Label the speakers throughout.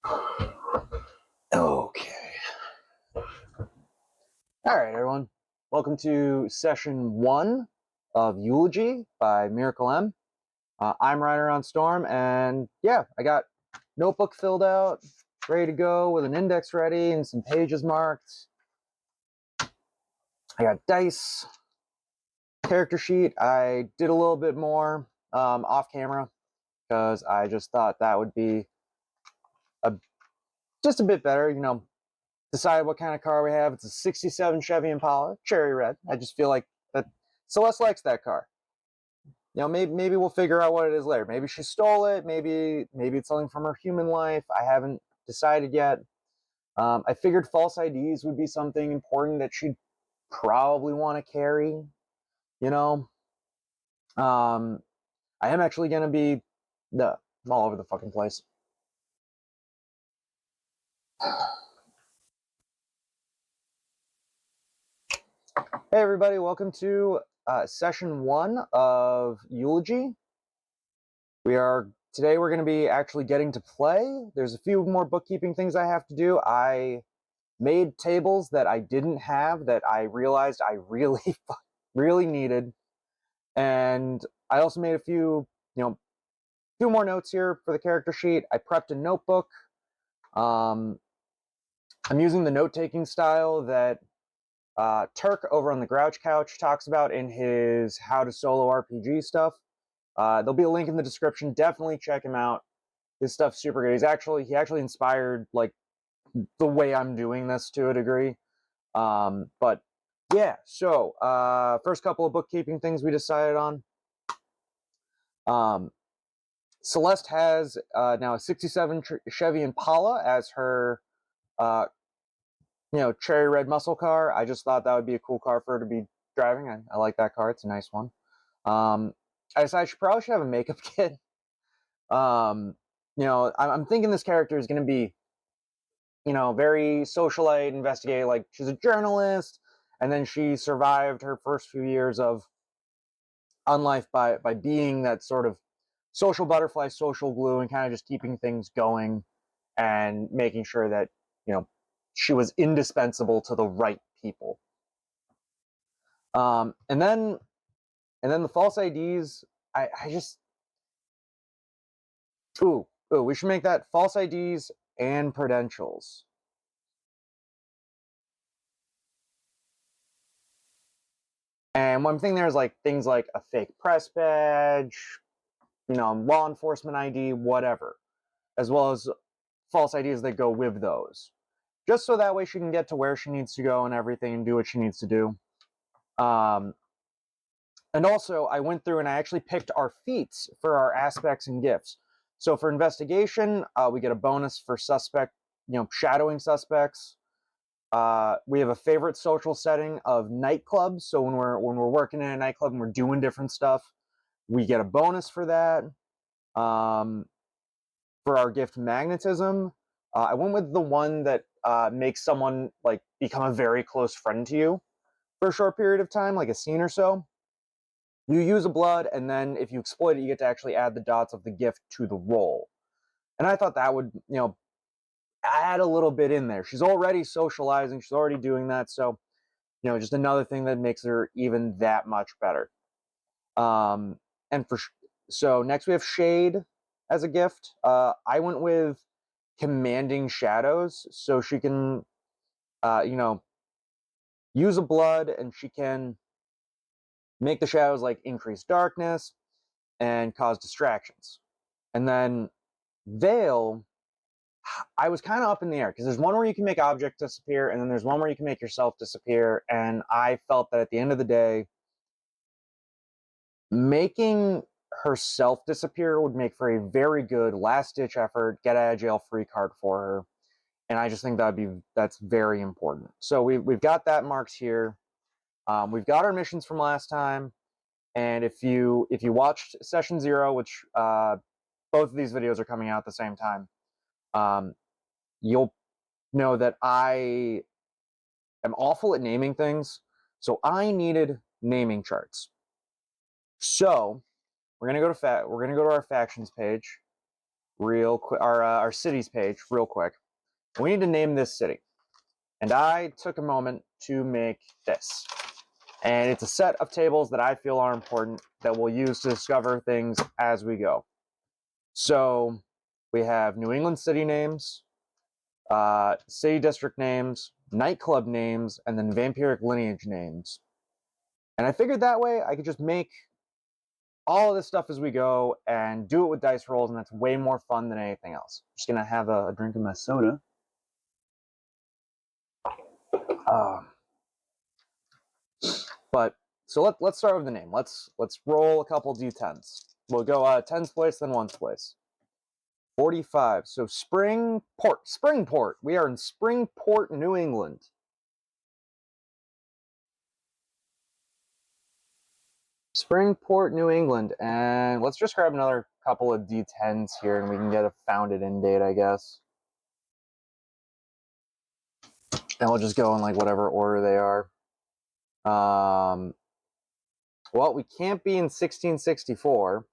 Speaker 1: Okay. All right, everyone. Welcome to session 1 of Eulogy by Miracle M. I'm RyderOnStorm, and yeah, I got notebook filled out, ready to go with an index ready and some pages marked. I got dice, character sheet. I did a little bit more off camera because I just thought that would be just a bit better, decide what kind of car we have. It's a 67 Chevy Impala, cherry red. I just feel like that Celeste likes that car. Maybe we'll figure out what it is later. Maybe she stole it. Maybe it's something from her human life. I haven't decided yet. I figured false IDs would be something important that she'd probably want to carry. You know, I am actually gonna be I'm all over the fucking place. Hey everybody, welcome to session 1 of Eulogy. Today we're going to be actually getting to play. There's a few more bookkeeping things I have to do. I made tables that I didn't have that I realized I really, really needed. And I also made a few more notes here for the character sheet. I prepped a notebook. I'm using the note-taking style that Turk over on the Grouch Couch talks about in his How to Solo RPG stuff. There'll be a link in the description. Definitely check him out. This stuff's super good. He actually inspired like the way I'm doing this to a degree. But yeah, so first couple of bookkeeping things we decided on. Celeste has now a 67 Chevy Impala as her cherry red muscle car. I just thought that would be a cool car for her to be driving. I like that car. It's a nice one. I decided she probably should have a makeup kit. I'm thinking this character is going to be, very socialite, investigative. Like, she's a journalist, and then she survived her first few years of unlife by being that sort of social butterfly, social glue, and kind of just keeping things going and making sure that, she was indispensable to the right people. And then the false IDs, I just we should make that false IDs and credentials. And one thing there is like things like a fake press badge, law enforcement ID, whatever, as well as false IDs that go with those. Just so that way she can get to where she needs to go and everything and do what she needs to do. And also, I went through and I actually picked our feats for our aspects and gifts. So for investigation, we get a bonus for suspect, shadowing suspects. We have a favorite social setting of nightclubs. So when we're working in a nightclub and we're doing different stuff, we get a bonus for that. For our gift magnetism, I went with the one that makes someone like become a very close friend to you for a short period of time, like a scene or so. You use a blood, and then if you exploit it, you get to actually add the dots of the gift to the roll. And I thought that would, add a little bit in there. She's already socializing. She's already doing that. So, just another thing that makes her even that much better. So next we have Shade as a gift. I went with Commanding Shadows, so she can, use a blood, and she can make the shadows like increase darkness and cause distractions. And then Veil, I was kind of up in the air because there's one where you can make objects disappear, and then there's one where you can make yourself disappear. And I felt that at the end of the day, making herself disappear would make for a very good last-ditch effort, get out of jail free card for her. And I just think that's very important. So we've got that marked here. We've got our missions from last time, and if you watched session 0, which both of these videos are coming out at the same time, you'll know that I am awful at naming things, so I needed naming charts. So we're gonna go to our factions page, real quick, our cities page real quick. We need to name this city. And I took a moment to make this. And it's a set of tables that I feel are important that we'll use to discover things as we go. So we have New England city names, city district names, nightclub names, and then vampiric lineage names. And I figured that way I could just make all of this stuff as we go and do it with dice rolls, and that's way more fun than anything else. I'm just gonna have a drink of my soda. But so let's start with the name. Let's roll a couple d10s. We'll go 10s place, then 1s place. 45. So Springport. We are in Springport, New England. Springport, New England. And let's just grab another couple of d10s here and we can get a founded in date, I guess. And we'll just go in like whatever order they are. Well, we can't be in 1664.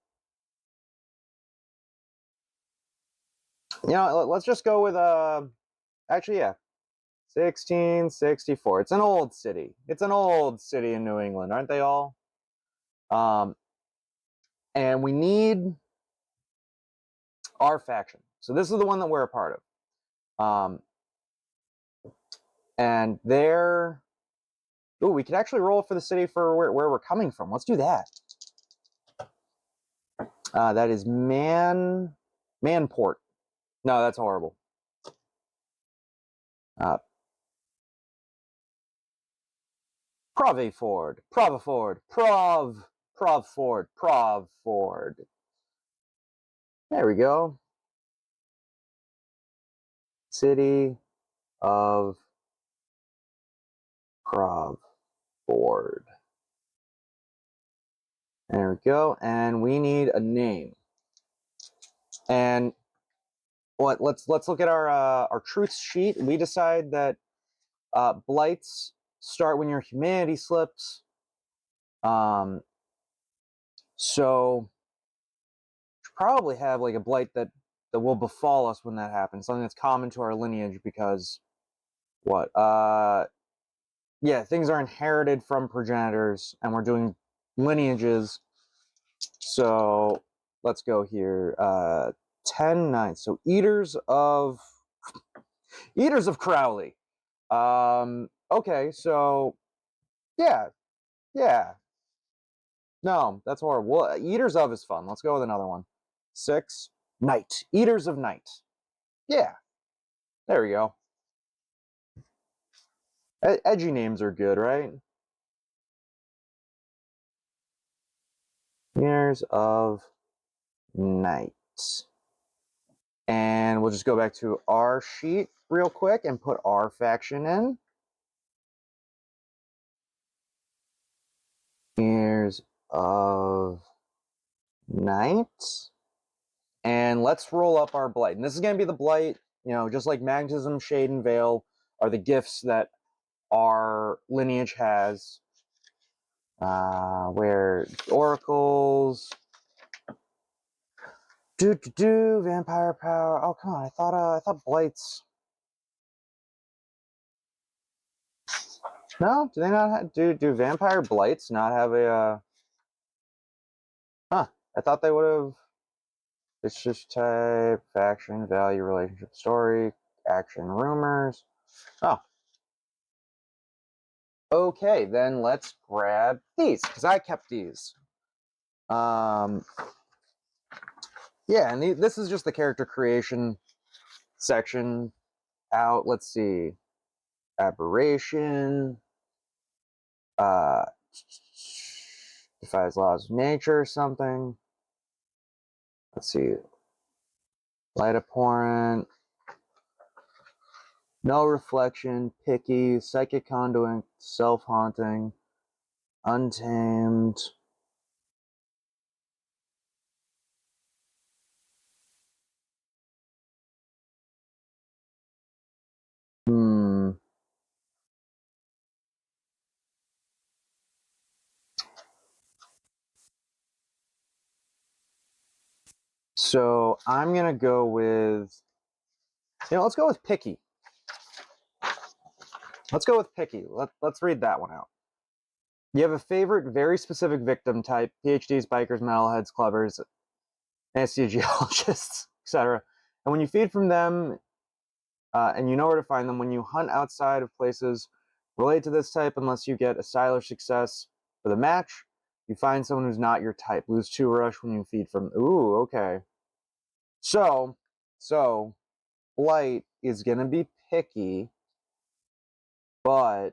Speaker 1: You know, let's just go with actually, yeah, 1664. It's an old city. It's an old city in New England, aren't they all? And we need our faction. So this is the one that we're a part of. And there, ooh, we could actually roll for the city for where we're coming from. Let's do that. That is Manport. No, that's horrible. Provford. There we go. City of Provford. There we go. And we need a name. And let's look at our truth sheet. We decide that blights start when your humanity slips. So probably have like a blight that will befall us when that happens, something that's common to our lineage because what? Yeah, things are inherited from progenitors, and we're doing lineages. So let's go here. 10, 9. So Eaters of Crowley. Okay, so yeah. No, that's horrible. Well, Eaters of is fun. Let's go with another one. 6. Night. Eaters of Night. Yeah. There we go. Edgy names are good, right? Eaters of Night. And we'll just go back to our sheet real quick and put our faction in. Ears of Night. And let's roll up our Blight. And this is going to be the Blight, you know, just like Magnetism, Shade, and Veil are the gifts that our lineage has. Where Oracles. Vampire power. Oh, come on. I thought Blights. No, do they not have, do vampire blights not have a huh? I thought they would have. It's just type, faction, value, relationship, story, action, rumors. Oh. Okay, then let's grab these, because I kept these. Yeah, and this is just the character creation section out. Let's see. Aberration. Defies laws of nature or something. Let's see. Light abhorrent. No reflection. Picky. Psychic conduit. Self-haunting. Untamed. So I'm gonna go with, let's go with picky. Let's go with picky. Let's read that one out. You have a favorite, very specific victim type: PhDs, bikers, metalheads, clubbers, anesthesiologists, etc. And when you feed from them, and you know where to find them, when you hunt outside of places related to this type, unless you get a stylish success for the match, you find someone who's not your type. Lose 2 rush when you feed from. Ooh, okay. So Blight is gonna be picky, but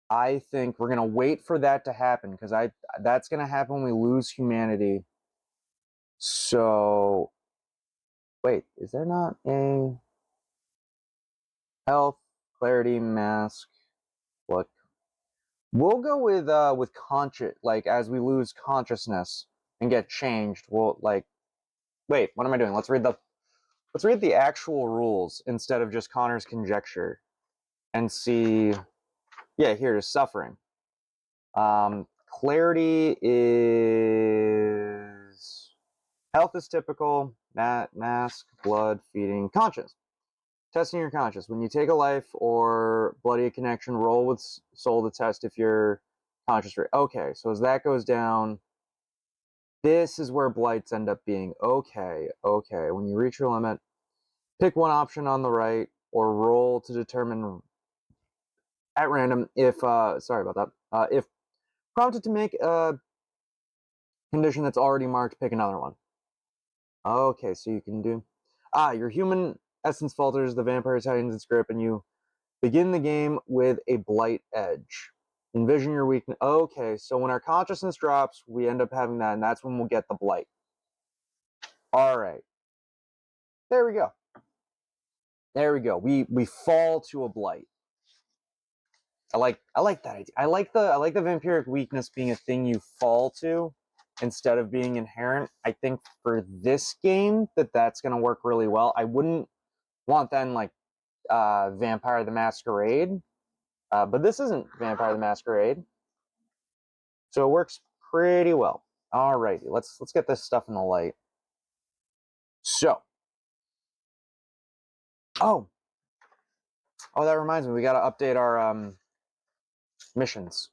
Speaker 1: I think we're gonna wait for that to happen because that's gonna happen when we lose humanity. So wait, is there not a health, clarity, mask? What? We'll go with conscious, like as we lose consciousness and get changed. We'll like wait, what am I doing? Let's read the actual rules instead of just Connor's conjecture and see. Yeah, here is suffering. Clarity is health is typical, mask, blood, feeding, conscious. Testing your conscious. When you take a life or bloody a connection, roll with soul to test if you're conscious. Okay, so as that goes down, this is where blights end up being. Okay. When you reach your limit, pick one option on the right or roll to determine at random if, sorry about that, if prompted to make a condition that's already marked, pick another one. Okay, so you can do... your human essence falters, the vampire tightens its grip, and you begin the game with a blight edge. Envision your weakness. Okay, so when our consciousness drops, we end up having that, and that's when we'll get the blight. All right. There we go. We fall to a blight. I like that idea. I like the vampiric weakness being a thing you fall to instead of being inherent. I think for this game that's going to work really well. I wouldn't want then like Vampire the Masquerade, but this isn't Vampire the Masquerade, so it works pretty well. Alrighty, let's get this stuff in the light. So, oh, that reminds me, we got to update our missions.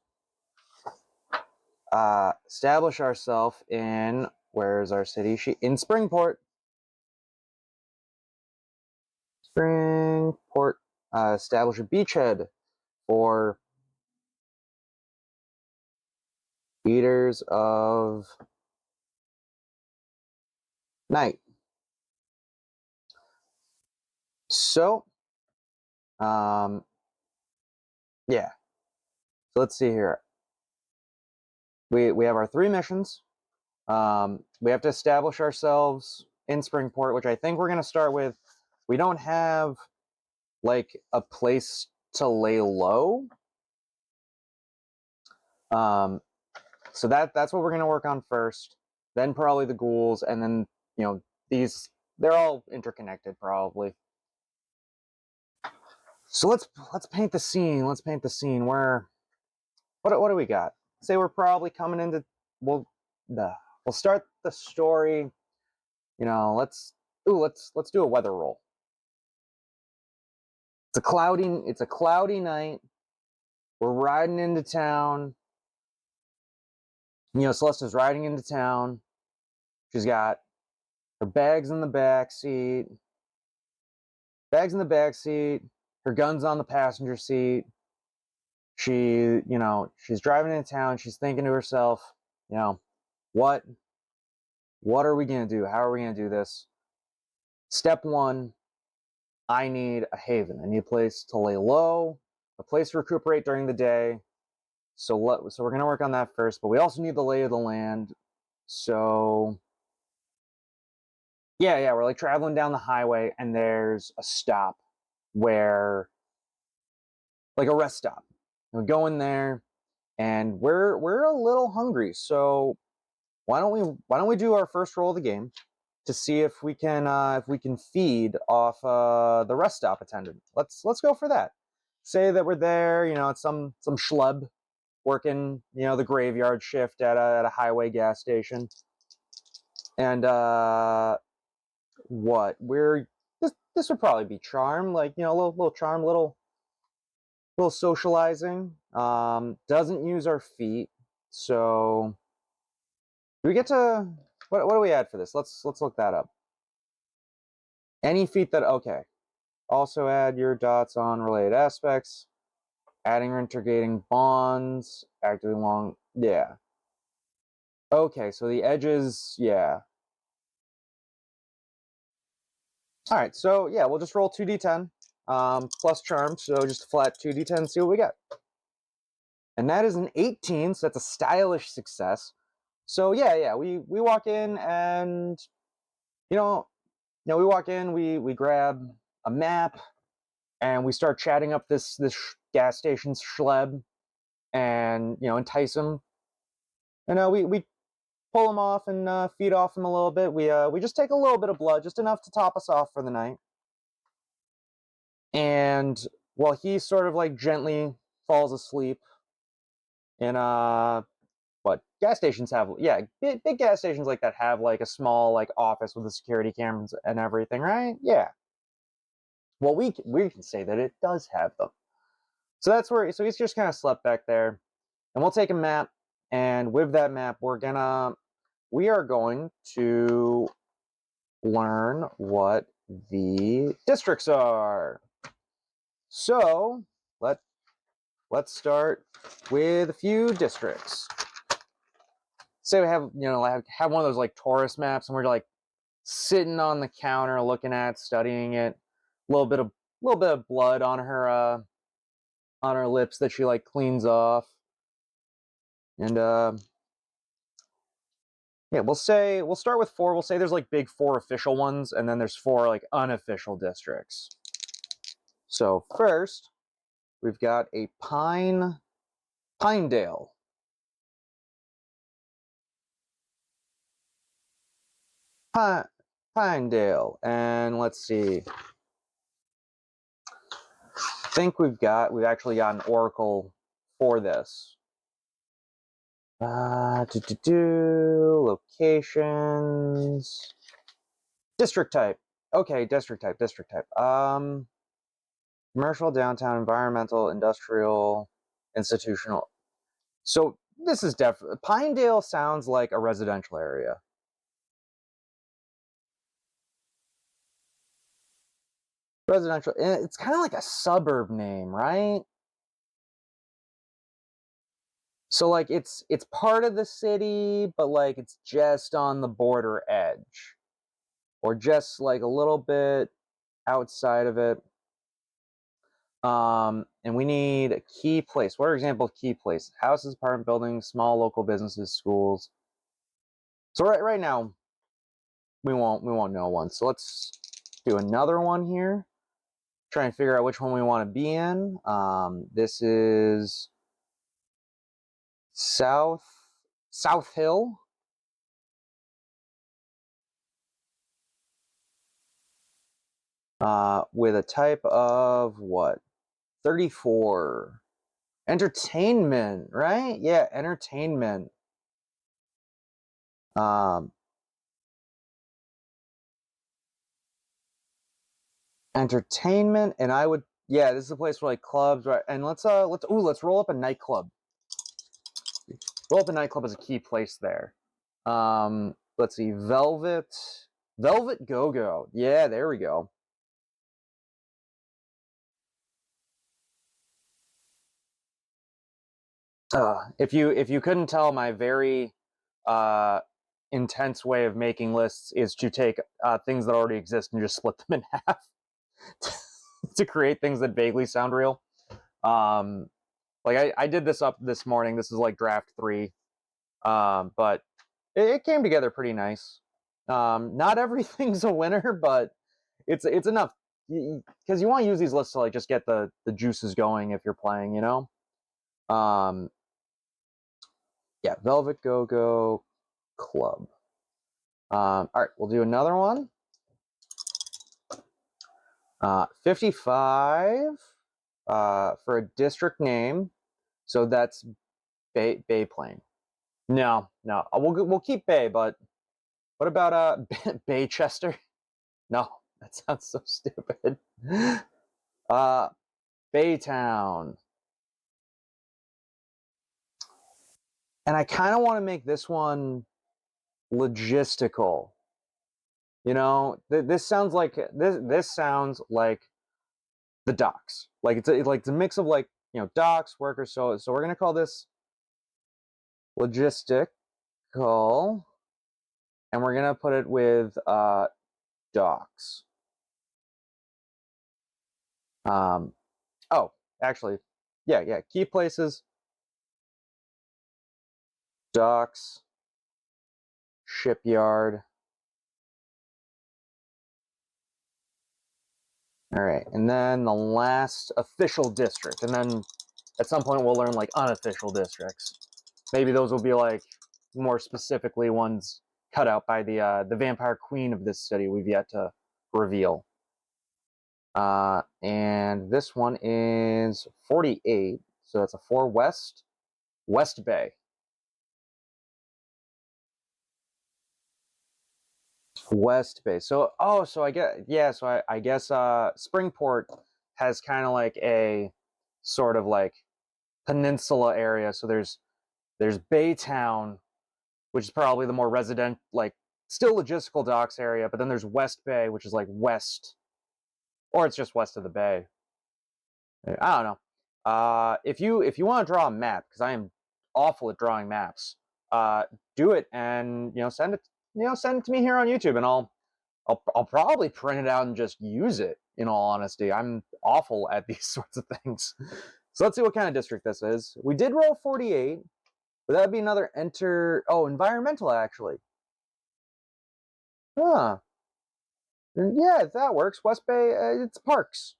Speaker 1: Establish ourselves in, where's our city? In Springport. Establish a beachhead for Eaters of Night. So, yeah. So let's see here. We have our 3 missions. We have to establish ourselves in Springport, which I think we're going to start with. We don't have like a place to lay low. So that's what we're going to work on first. Then probably the ghouls, and then they're all interconnected probably. So let's paint the scene. Let's paint the scene. What do we got? Say we're probably coming into we'll start the story. Let's do a weather roll. It's a cloudy night. We're riding into town. Celeste is riding into town. She's got her bags in the back seat. Her gun's on the passenger seat. She's driving into town. She's thinking to herself, what are we gonna do? How are we gonna do this? Step 1, I need a haven. I need a place to lay low, a place to recuperate during the day. So we're gonna work on that first, but we also need the lay of the land. So yeah, we're like traveling down the highway, and there's a stop where, like a rest stop. We go in there, and we're a little hungry. So why don't we do our first roll of the game to see if we can feed off the rest stop attendant. Let's go for that. Say that we're there, it's some schlub working, the graveyard shift at a highway gas station. And what we're this would probably be charm, like, you know, a little charm, little socializing. Doesn't use our feet, so do we get to what do we add for this? Let's look that up. Any feat that okay. Also add your dots on related aspects, adding or integrating bonds, acting along. Yeah. Okay, so the edges, yeah. All right, so yeah, we'll just roll 2d10 plus charm, so just a flat 2d10, see what we get. And that is an 18, so that's a stylish success. So yeah, we walk in and you know, we walk in, we grab a map and we start chatting up this gas station's schleb and entice him. And we pull him off and feed off him a little bit. We just take a little bit of blood, just enough to top us off for the night. And while he sort of like gently falls asleep in what gas stations have, yeah, big gas stations like that have like a small like office with the security cameras and everything, right? Yeah. Well, we can say that it does have them. So that's where, so he's just kind of slept back there, and we'll take a map, and with that map we are going to learn what the districts are. So let's start with a few districts. Say we have have one of those like tourist maps, and we're like sitting on the counter looking at studying it. A little bit of blood on her lips that she like cleans off. And yeah, we'll start with 4. We'll say there's like big 4 official ones, and then there's 4 like unofficial districts. So first, we've got a Pinedale. Pinedale, and let's see. I think we've actually got an oracle for this. Locations. District type. Okay, district type. Commercial, downtown, environmental, industrial, institutional. So this is definitely Pinedale sounds like a residential area. Residential. It's kind of like a suburb name, right? So like it's part of the city, but like it's just on the border edge, or just like a little bit outside of it. And we need a key place. What are examples of key place? Houses, apartment buildings, small local businesses, schools. So right now we won't know one. So let's do another one here. Try and figure out which one we want to be in. This is South Hill. With a type of what? 34. Entertainment, right? Yeah, entertainment. Entertainment, and I would, yeah, this is a place for like clubs, right? And let's roll up a nightclub. Roll up a nightclub as a key place there. Let's see, Velvet Go-Go. Yeah, there we go. If you couldn't tell, my very intense way of making lists is to take things that already exist and just split them in half to create things that vaguely sound real. Like I did this up this morning. This is like draft 3, but it came together pretty nice. Not everything's a winner, but it's enough because you want to use these lists to like just get the juices going if you're playing, you know. Yeah, Velvet Go-Go Club. All right, we'll do another one. 55 for a district name. So that's Bay Plain. No, we'll keep Bay, but What about Baychester? No, that sounds so stupid. Baytown. And I kind of want to make this one logistical. You know, this sounds like this sounds like the docks. Like it's a mix of like, you know, docks, workers. So we're gonna call this logistical, and we're gonna put it with docks. Oh, actually, yeah. Key places, docks, shipyard. All right, and then the last official district, and then at some point we'll learn like unofficial districts. Maybe those will be like more specifically ones cut out by the vampire queen of this city we've yet to reveal. And this one is 48, so that's a 4 west, West Bay. West Bay. So so I guess I guess Springport has kind of like a sort of like peninsula area. So there's Baytown, which is probably the more resident, like still logistical docks area, but then there's West Bay, which is like west, or it's just west of the bay. I don't know. If you want to draw a map, because I am awful at drawing maps, do it and send it to me here on YouTube, and I'll probably print it out and just use it. In all honesty, I'm awful at these sorts of things. So let's see what kind of district this is. We did roll 48, but that'd be another environmental actually. Huh. Yeah, that works. West Bay, it's parks.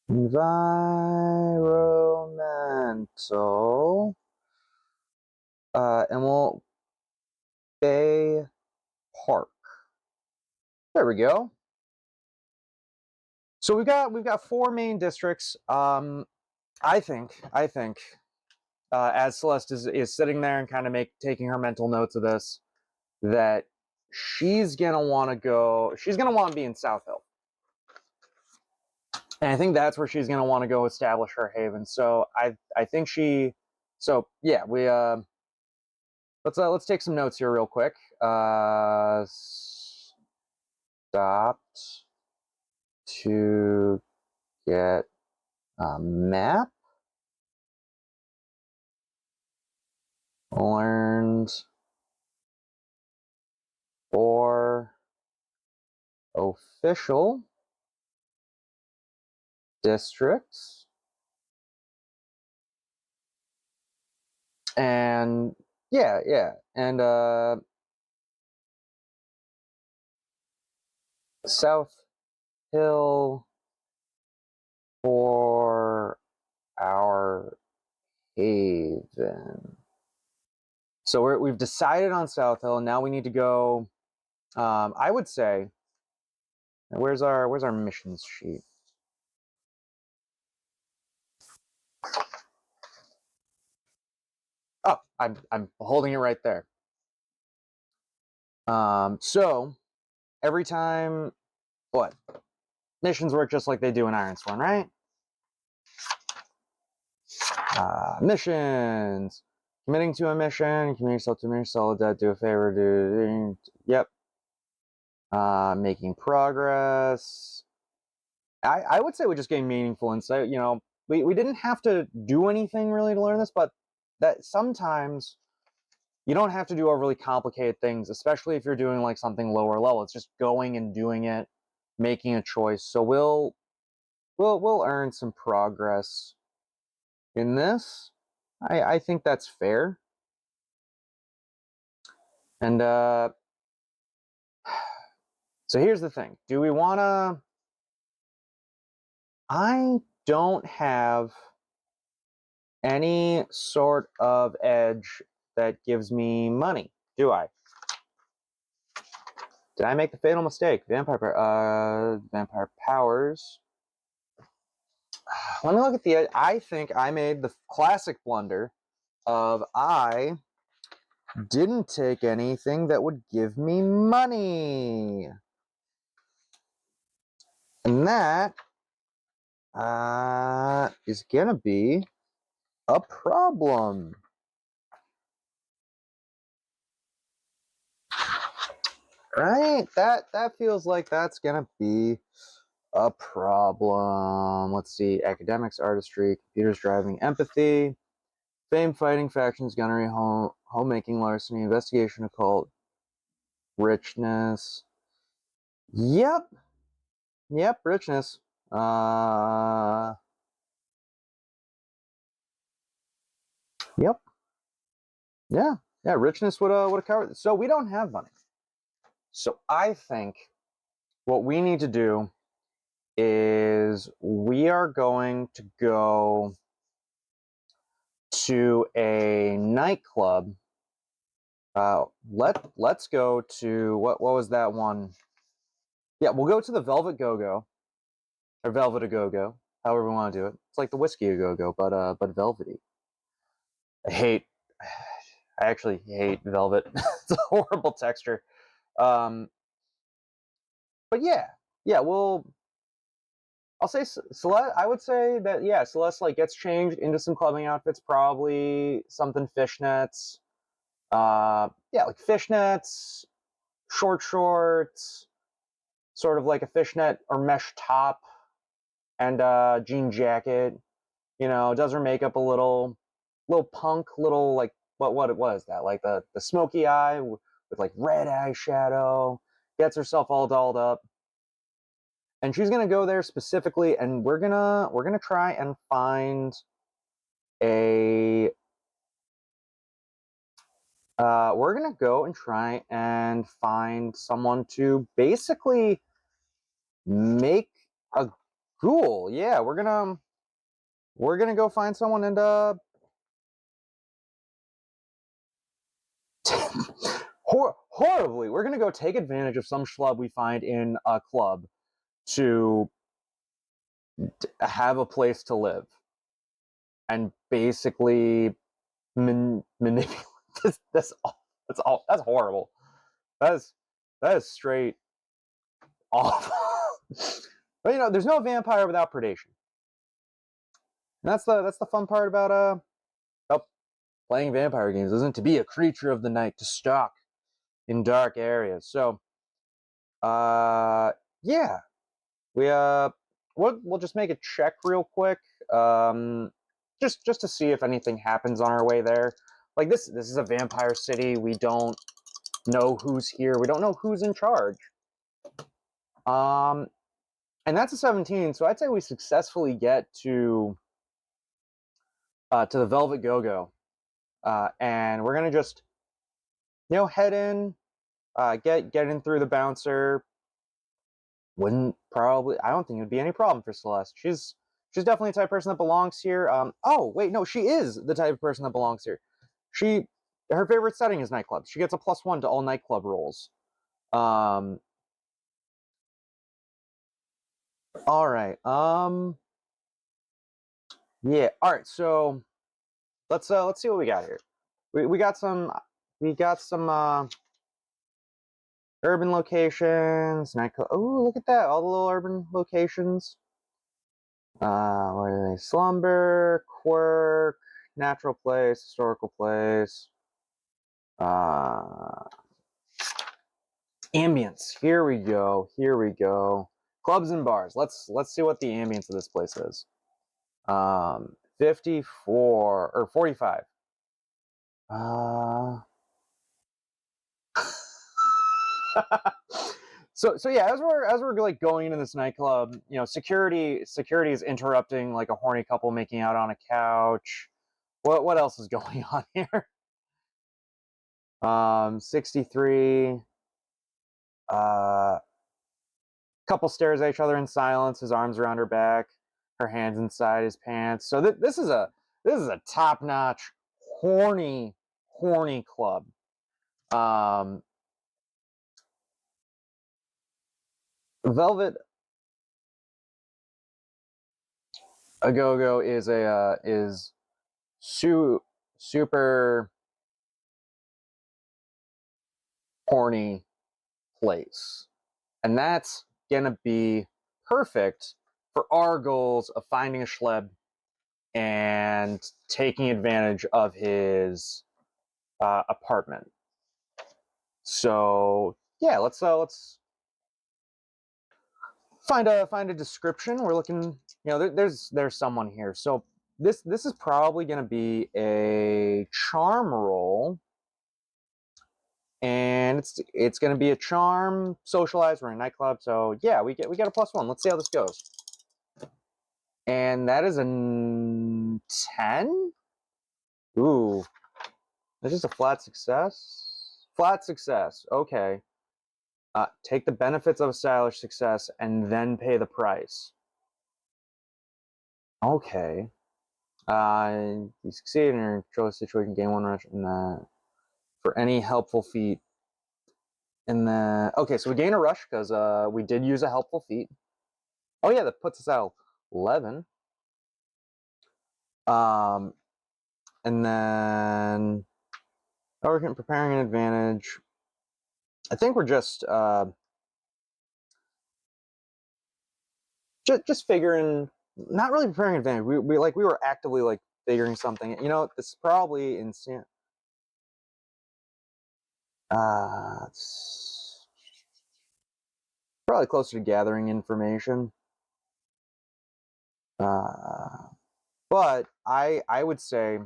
Speaker 1: Environmental. And we'll Bay Park. There we go. So we've got 4 main districts. I think as Celeste is sitting there and kind of taking her mental notes of this, that she's gonna want to be in South Hill. And I think that's where she's going to want to go establish her haven. So I think we let's take some notes here real quick. Stopped to get a map. Learned 4 official districts. And and South Hill for our haven. So we've decided on South Hill, and now we need to go. I would say, where's our missions sheet? Oh, I'm holding it right there. So every time, what? Missions work just like they do in RyderOnStorm, right? Missions. Committing to a mission, commit yourself to a mission, solid debt, do a favor, yep. Making progress. I would say we're just getting meaningful insight. We didn't have to do anything really to learn this, but that sometimes you don't have to do overly complicated things, especially if you're doing like something lower level. It's just going and doing it, making a choice. So we'll earn some progress in this. I think that's fair. And so here's the thing. Do we want to... I don't have any sort of edge that gives me money, do I? Did I make the fatal mistake? Vampire powers. Let me look at the edge. I think I made the classic blunder of I didn't take anything that would give me money. And that is gonna be a problem. Right? That feels like that's gonna be a problem. Let's see. Academics, artistry, computers, driving, empathy, fame, fighting, factions, gunnery, homemaking, larceny, investigation, occult, richness. Yep. Yep, richness. Yep. Yeah. Yeah, richness would have covered. So we don't have money. So I think what we need to do is we are going to go to a nightclub. Let's go to what was that one? Yeah, we'll go to the Velvet Go-Go or Velvet A Go-Go, however we want to do it. It's like the Whiskey A Go-Go, but velvety. I actually hate velvet. It's a horrible texture. But yeah, I'll say Celeste. I would say that Celeste like gets changed into some clubbing outfits, probably something fishnets. Like fishnets, short shorts, sort of like a fishnet or mesh top, and jean jacket. Does her makeup a little punk, little like what it was that like the smoky eye with like red eyeshadow. Gets herself all dolled up, and she's gonna go there specifically, and we're gonna try and find a. We're gonna go and try and find someone to basically make a ghoul. Yeah, we're gonna go find someone and horribly, we're gonna go take advantage of some schlub we find in a club to have a place to live and basically manipulate that's horrible. That is straight awful. But there's no vampire without predation. And that's the fun part about playing vampire games, isn't to be a creature of the night, to stalk in dark areas. So yeah, we'll just make a check real quick, just to see if anything happens on our way there. Like this is a vampire city. We don't know who's here. We don't know who's in charge. And that's a 17. So I'd say we successfully get to the Velvet Go-Go, and we're gonna just head in, get in through the bouncer. I don't think it would be any problem for Celeste. She's definitely the type of person that belongs here. Oh wait, no, she is the type of person that belongs here. Her favorite setting is nightclubs. She gets a +1 to all nightclub rolls. All right. Yeah. All right. So let's see what we got here. We got some urban locations. Nightclub. Oh, look at that! All the little urban locations. What are they? Slumber, Quirk, Natural Place, Historical Place. Ambience. Here we go. Here we go. Clubs and bars. Let's see what the ambience of this place is. 54 or 45. So yeah, as we're like going into this nightclub, security is interrupting like a horny couple making out on a couch. What else is going on here? 63. Couple stares at each other in silence, his arms around her back, her hands inside his pants. So this is a top-notch horny club. Velvet A Go-Go is super horny place. And that's gonna be perfect for our goals of finding a schleb and taking advantage of his apartment. So yeah, let's find a description. We're looking, you know, there's someone here. So this is probably going to be a charm roll, and it's going to be a charm socialize. We're in a nightclub, so yeah, we get a +1. Let's see how this goes. And that is a 10. Ooh, that's just a flat success. Flat success. Okay. Take the benefits of a stylish success and then pay the price. Okay. You succeed in your control situation, gain 1 rush in the for any helpful feat. In the okay, so we gain a rush because we did use a helpful feat. Oh yeah, that puts us at 11. And then we're preparing an advantage. I think we're just figuring, not really preparing an advantage. We were actively like figuring something. You know, this is probably instant. It's probably closer to gathering information. But I would say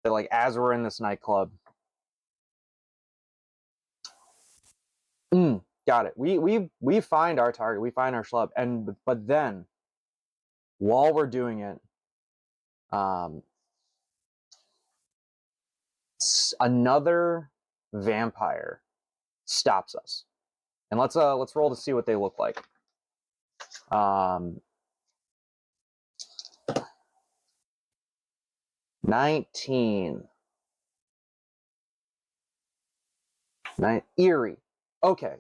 Speaker 1: that, like, as we're in this nightclub, got it. We find our target, we find our schlub, and but then while we're doing it, another vampire stops us, and let's roll to see what they look like. 19. Eerie. Okay,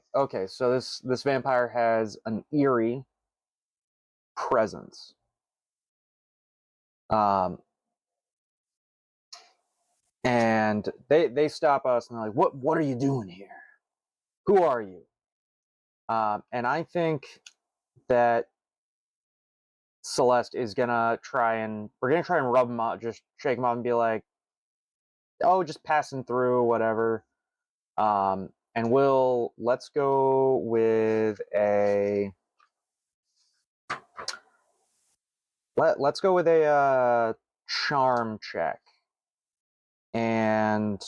Speaker 1: so this vampire has an eerie presence. And they stop us and they're like, what are you doing here? Who are you? And I think that Celeste is gonna we're gonna try and rub him out, just shake him up and be like, oh, just passing through, whatever. And let's go with let's go with a charm check. And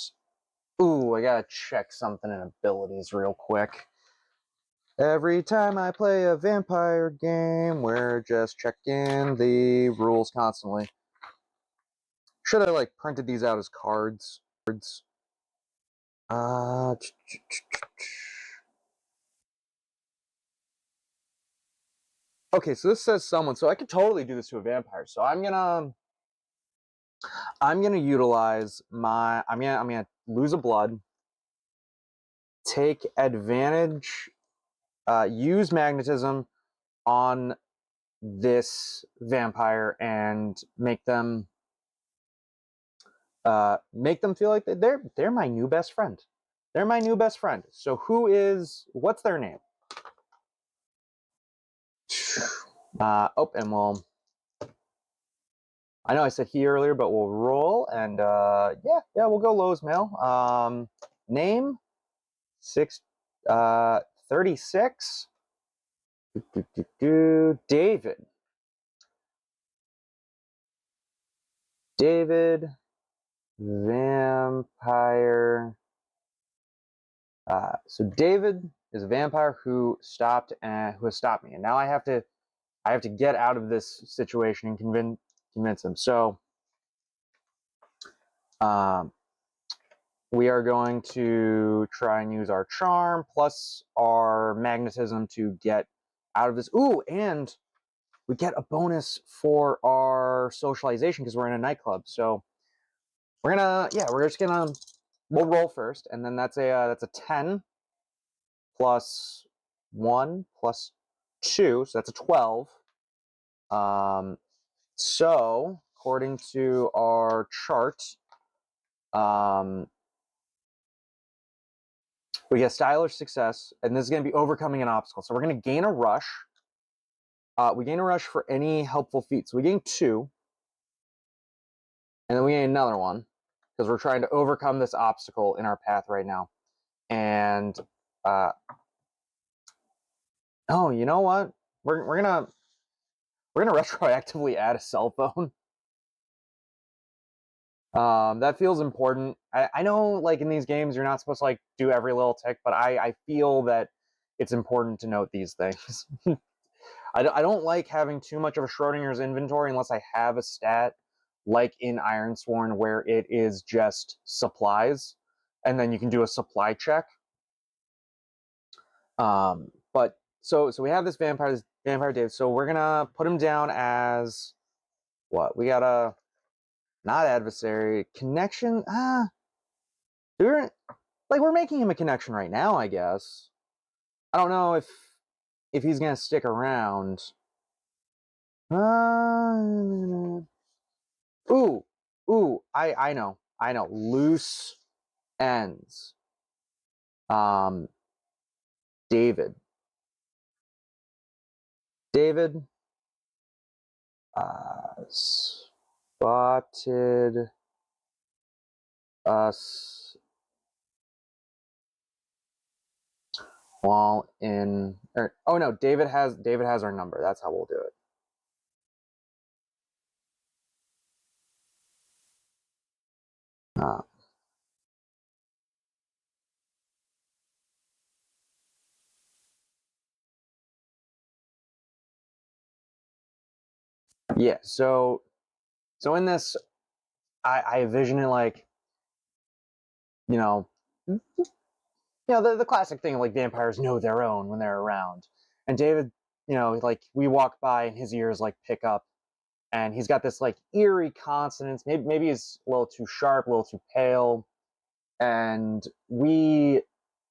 Speaker 1: ooh, I gotta check something in abilities real quick. Every time I play a vampire game, we're just checking the rules constantly. Should I like printed these out as cards? Okay, so this says someone, so I could totally do this to a vampire. So I'm gonna utilize my I'm gonna lose a blood, take advantage, use magnetism on this vampire and make them feel like they're my new best friend. They're my new best friend. So what's their name? And I know I said he earlier, but we'll roll, and yeah, we'll go lowest male. Name 36. David. Vampire. So David is a vampire who has stopped me, and now I have to get out of this situation and convince him. So, we are going to try and use our charm plus our magnetism to get out of this. Ooh, and we get a bonus for our socialization because we're in a nightclub. So we're we'll roll first, and then that's a 10 plus 1 plus 2, so that's a 12. So according to our chart, We get stylish success, and this is going to be overcoming an obstacle. So we're going to gain a rush. We gain a rush for any helpful feat. So we gain 2, and then we gain another one because we're trying to overcome this obstacle in our path right now. And oh, you know what? We're gonna retroactively add a cell phone. That feels important. I know, like, in these games, you're not supposed to, like, do every little tick, but I feel that it's important to note these things. I don't like having too much of a Schrodinger's inventory unless I have a stat, like in Ironsworn, where it is just supplies, and then you can do a supply check. But so we have this vampire Dave. So we're gonna put him down as what? We got a not adversary connection. We're making him a connection right now, I guess. I don't know if he's gonna stick around. Ooh, I know. Loose ends. David. Spotted us while in. Oh no, David has our number. That's how we'll do it. Yeah. So in this, I envision it like, the classic thing, like vampires know their own when they're around. And David, like we walk by and his ears like pick up, and he's got this like eerie consonance. Maybe he's a little too sharp, a little too pale, and we,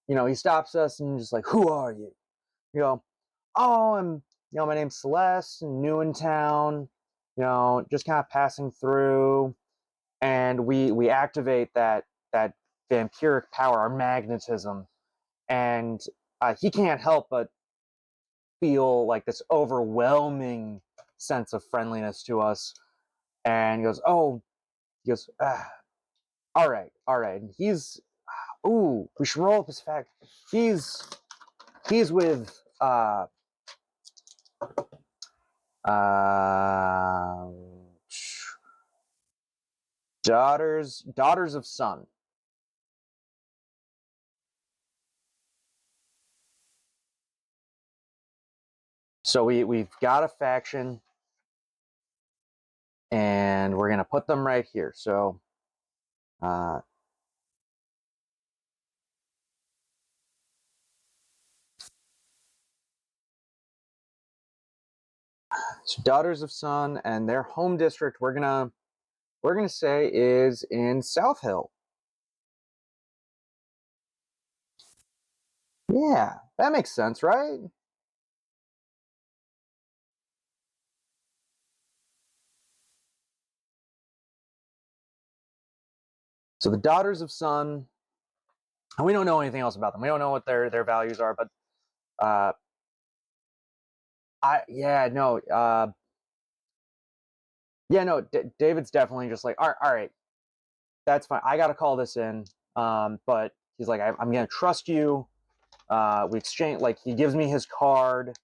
Speaker 1: he stops us and just like, "Who are you?" You go, "Oh, my name's Celeste, new in town. Just kind of passing through." And we activate that vampiric power, our magnetism, and he can't help but feel like this overwhelming sense of friendliness to us. And he goes, all right. And he's, we should roll up his fact. He's with daughters of Sun. So we've got a faction, and we're gonna put them right here. So Daughters of Sun, and their home district we're gonna say is in South Hill. Yeah, that makes sense, right? So the Daughters of Sun, and we don't know anything else about them. We don't know what their values are, but David's definitely just like, all right, that's fine. I got to call this in, but he's like, I'm gonna trust you. We exchange, like, he gives me his card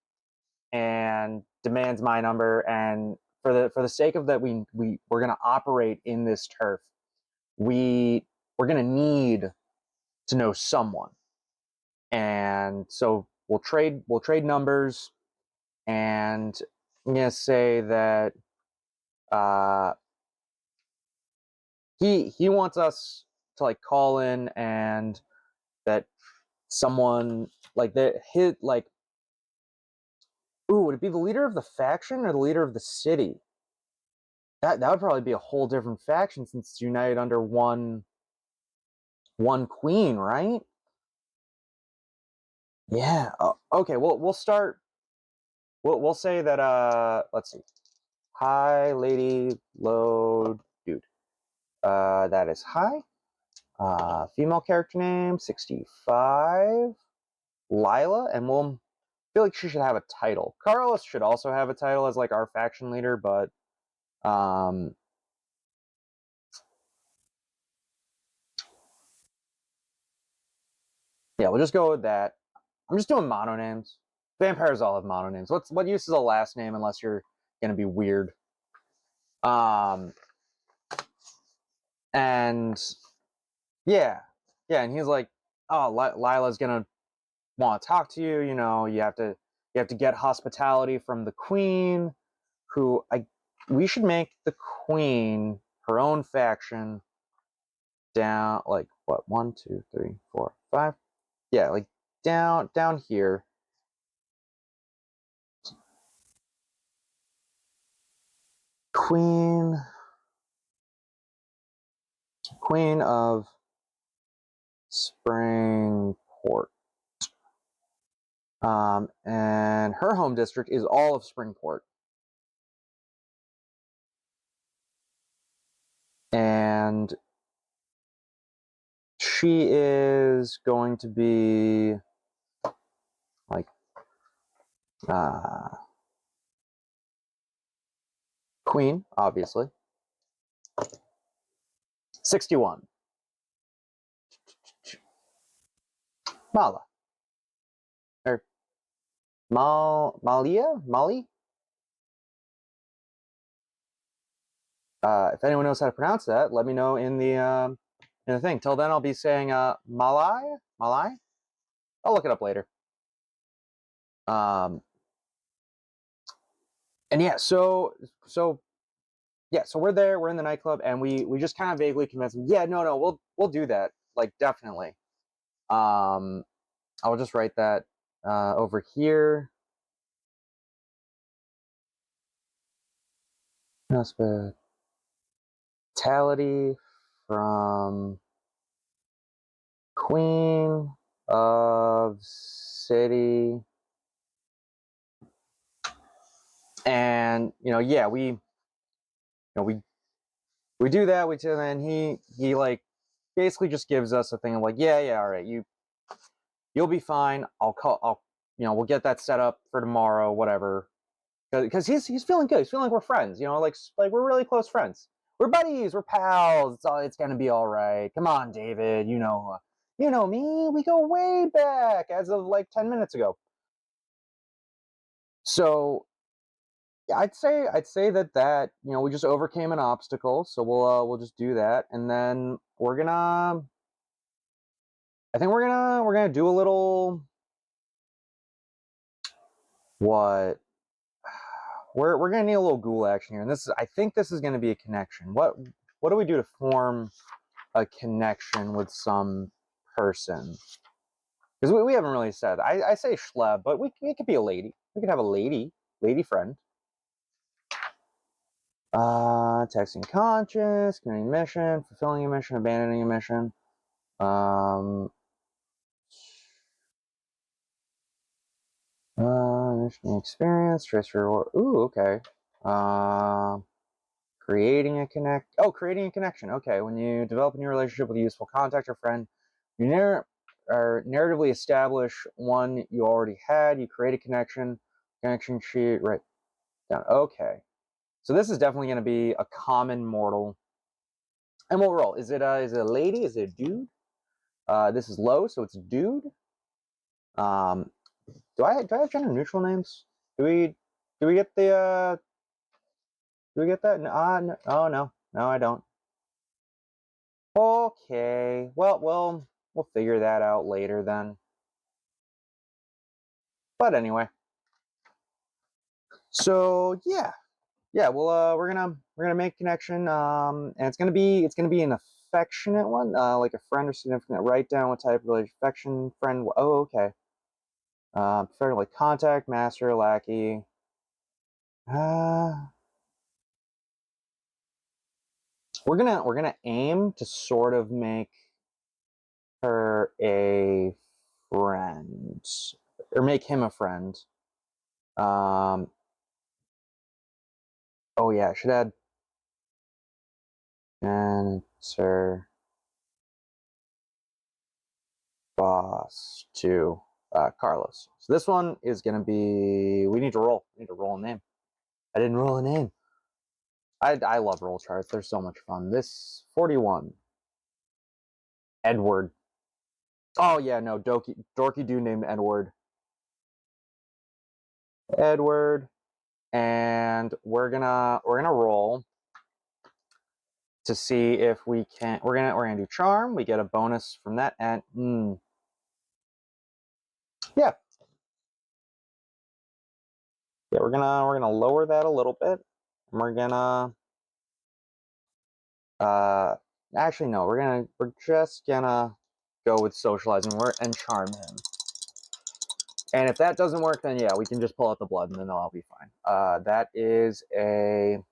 Speaker 1: and demands my number, and for the sake of that, we're gonna operate in this turf. We're gonna need to know someone, and so we'll trade numbers, and I'm gonna say that he wants us to like call in, and that someone like that hit like, would it be the leader of the faction or the leader of the city? That would probably be a whole different faction since it's united under one queen, right? Yeah. Okay. Well, we'll start. We'll say that. Let's see. Hi, lady, low, dude. That is hi. Female character name 65, Lila, and we'll feel like she should have a title. Carlos should also have a title as like our faction leader, but yeah, we'll just go with that. I'm just doing mono names. Vampires all have mono names. What use is a last name unless you're gonna be weird? And yeah, and he's like, oh, Lila's gonna want to talk to you. You know, you have to get hospitality from the queen, who we should make the queen her own faction. Down like what 1, 2, 3, 4, 5. Yeah, like down here. Queen of Springport. And her home district is all of Springport. And she is going to be like queen, obviously. 61. Mala. Or Malia? Mali? If anyone knows how to pronounce that, let me know in the thing. Till then, I'll be saying Malai. Malai. I'll look it up later. And yeah, so we're there. We're in the nightclub, and we just kind of vaguely convince them. Yeah, no, we'll do that. Like definitely. I'll just write that over here. Hospitality from Queen of City. And yeah, we do that. And he like basically just gives us a thing of like, yeah, all right, you'll be fine. I'll we'll get that set up for tomorrow, whatever. Because he's feeling good. He's feeling like we're friends. Like we're really close friends. We're buddies. We're pals. It's gonna be all right. Come on, David. You know me. We go way back, as of like 10 minutes ago. So yeah, I'd say that we just overcame an obstacle. So we'll just do that, and then I think we're gonna do a little what we're gonna need a little ghoul action here, and I think this is gonna be a connection. What do we do to form a connection with some person? Because we haven't really said. I say schleb, but we could be a lady. We could have a lady friend. Texting conscious, committing a mission, fulfilling a mission, abandoning a mission. Mission experience, stress reward. Ooh, okay. Creating a connection. Okay, when you develop a new relationship with a useful contact or friend, you narratively establish one you already had. You create a connection sheet, right down. Okay, so this is definitely going to be a common mortal. And we'll roll. Is it a lady? Is it a dude? This is low, so it's a dude. Do I have gender neutral names? Do we get the do we get that? No, oh no, I don't. Okay, well, we'll figure that out later then. But anyway, so yeah, well, we're gonna make connection, and it's gonna be an affectionate one, like a friend or significant. Write down what type of relationship, affection, friend. Oh, okay. Prefer like contact, master, lackey. We're gonna aim to sort of make her a friend, or make him a friend. Oh yeah, I should add answer boss to Carlos. So this one is going to be, we need to roll. We need to roll a name. I didn't roll a name. I love roll charts. They're so much fun. This 41. Edward. Oh yeah, no, Dorky dude named Edward. Edward. And we're gonna roll to see if we can. We're gonna do charm. We get a bonus from that, and yeah, we're gonna lower that a little bit. And we're gonna actually no, we're just gonna go with socializing and charm him. And if that doesn't work, then yeah, we can just pull out the blood, and then I'll be fine. That is a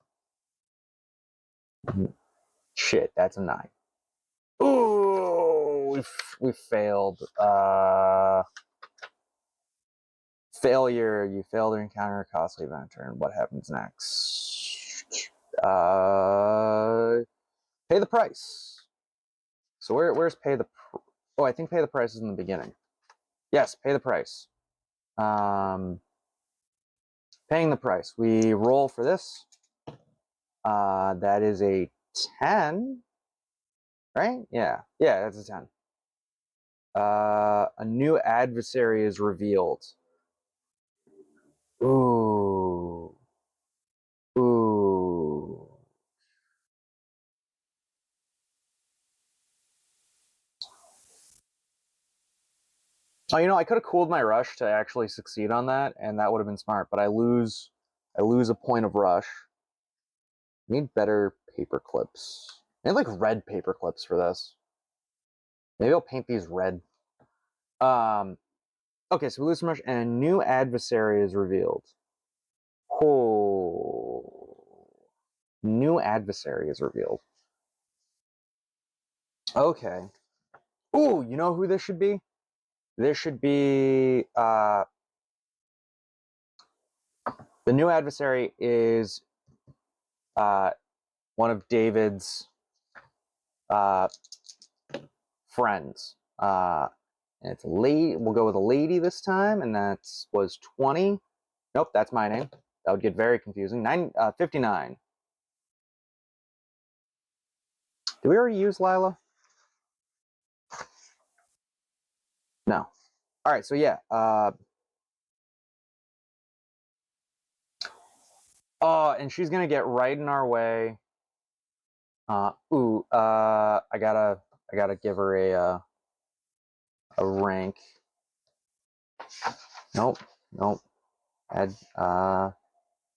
Speaker 1: shit. That's a 9. Ooh, we failed. Failure. You fail to encounter a costly event turn. What happens next? Pay the price. So where's pay the? Oh, I think pay the price is in the beginning. Yes, pay the price. Paying the price. We roll for this. That is a 10. Right? Yeah. Yeah, that's a 10. A new adversary is revealed. Ooh. Ooh. Oh, I could have cooled my rush to actually succeed on that, and that would have been smart. But I lose a point of rush. I need better paper clips. I need like red paper clips for this. Maybe I'll paint these red. Okay, so we lose some rush, and a new adversary is revealed. Oh, new adversary is revealed. Okay. Ooh, you know who this should be? This should be the new adversary is one of David's friends. And it's a lady. We'll go with a lady this time, and that was 20. Nope, that's my name. That would get very confusing. 59. Did we already use Lila? No. All right, so yeah. And she's gonna get right in our way. I gotta give her a rank. Nope. Add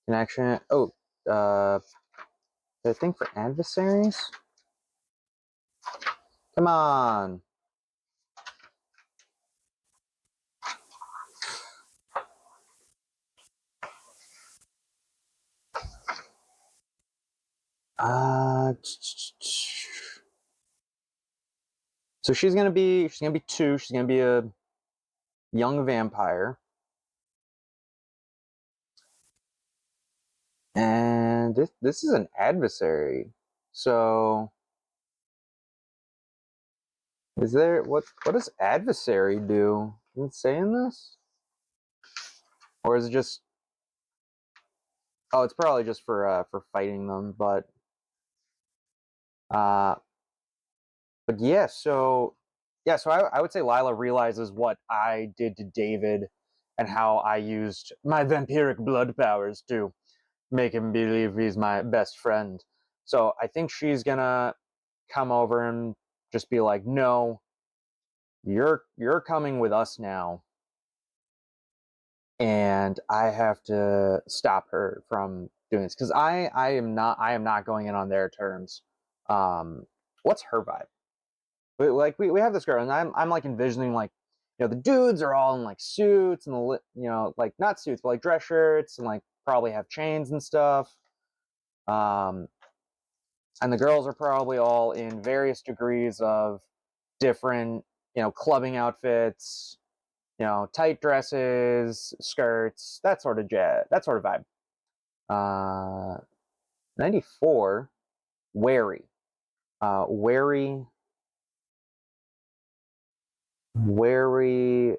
Speaker 1: connection. Oh, I think for adversaries. Come on. So she's gonna be 2. She's gonna be a young vampire, and this is an adversary. So is there what does adversary do? Does it say in this, or is it just? Oh, it's probably just for fighting them, but yeah. So I would say Lila realizes what I did to David, and how I used my vampiric blood powers to make him believe he's my best friend. So I think she's gonna come over and just be like, "No, you're coming with us now," and I have to stop her from doing this because I am not going in on their terms. What's her vibe? We have this girl, and I'm like envisioning like, the dudes are all in like suits and like not suits but like dress shirts and like probably have chains and stuff. And the girls are probably all in various degrees of different, clubbing outfits, tight dresses, skirts, that sort of that sort of vibe. 94, wary. Wary. Wary.